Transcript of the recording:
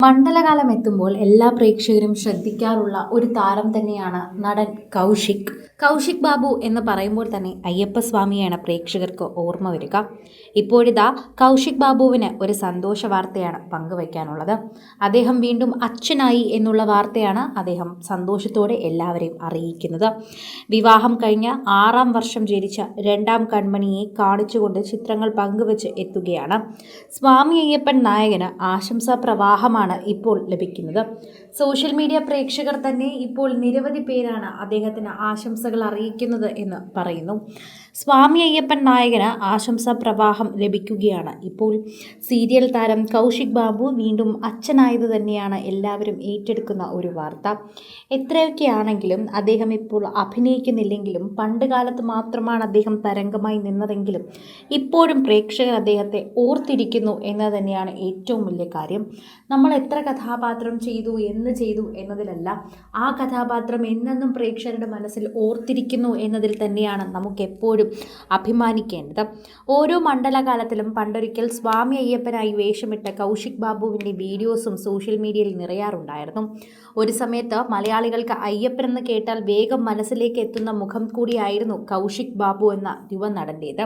മണ്ഡലകാലം എത്തുമ്പോൾ എല്ലാ പ്രേക്ഷകരും ശ്രദ്ധിക്കാറുള്ള ഒരു താരം തന്നെയാണ് നടൻ കൗശിക്. കൗശിക് ബാബു എന്ന് പറയുമ്പോൾ തന്നെ അയ്യപ്പസ്വാമിയാണ് പ്രേക്ഷകർക്ക് ഓർമ്മ വരിക. ഇപ്പോഴിതാ കൗശിക് ബാബുവിന് ഒരു സന്തോഷ വാർത്തയാണ് പങ്കുവയ്ക്കാനുള്ളത്. അദ്ദേഹം വീണ്ടും അച്ഛനായി എന്നുള്ള വാർത്തയാണ് അദ്ദേഹം സന്തോഷത്തോടെ എല്ലാവരെയും അറിയിക്കുന്നത്. വിവാഹം കഴിഞ്ഞ 6ാം വർഷം ജനിച്ച രണ്ടാം കൺമണിയെ കാണിച്ചുകൊണ്ട് ചിത്രങ്ങൾ പങ്കുവച്ച് എത്തുകയാണ്. സ്വാമി അയ്യപ്പൻ നായകന് ആശംസാ പ്രവാഹമാണ് ഇപ്പോൾ ലഭിക്കുന്നത്. സോഷ്യൽ മീഡിയ പ്രേക്ഷകർ തന്നെ ഇപ്പോൾ നിരവധി പേരാണ് അദ്ദേഹത്തിന് ആശംസകൾ അറിയിക്കുന്നത് എന്ന് പറയുന്നു. സ്വാമി അയ്യപ്പൻ നായകന് ആശംസാ പ്രവാഹം ലഭിക്കുകയാണ്. ഇപ്പോൾ സീരിയൽ താരം കൗശിക് ബാബു വീണ്ടും അച്ഛനായത് തന്നെയാണ് എല്ലാവരും ഏറ്റെടുക്കുന്ന ഒരു വാർത്ത. എത്രയൊക്കെയാണെങ്കിലും അദ്ദേഹം ഇപ്പോൾ അഭിനയിക്കുന്നില്ലെങ്കിലും പണ്ട് കാലത്ത് മാത്രമാണ് അദ്ദേഹം തരംഗമായി നിന്നതെങ്കിലും ഇപ്പോഴും പ്രേക്ഷകർ അദ്ദേഹത്തെ ഓർത്തിരിക്കുന്നു എന്ന് തന്നെയാണ് ഏറ്റവും വലിയ കാര്യം. നമ്മൾ എത്ര കഥാപാത്രം ചെയ്തു എന്നതിലല്ല, ആ കഥാപാത്രം എന്നെന്നും പ്രേക്ഷകരുടെ മനസ്സിൽ ഓർത്തിരിക്കുന്നു എന്നതിൽ തന്നെയാണ് നമുക്കെപ്പോഴും അഭിമാനിക്കേണ്ടത്. ഓരോ മണ്ഡലകാലത്തിലും പണ്ടൊരിക്കൽ സ്വാമി അയ്യപ്പനായി വേഷമിട്ട കൗശിക് ബാബുവിൻ്റെ വീഡിയോസും സോഷ്യൽ മീഡിയയിൽ നിറയാറുണ്ടായിരുന്നു. ഒരു സമയത്ത് മലയാളികൾക്ക് അയ്യപ്പൻ എന്ന് കേട്ടാൽ വേഗം മനസ്സിലേക്ക് എത്തുന്ന മുഖം കൂടിയായിരുന്നു കൗശിക് ബാബു എന്ന യുവനടൻ്റേത്.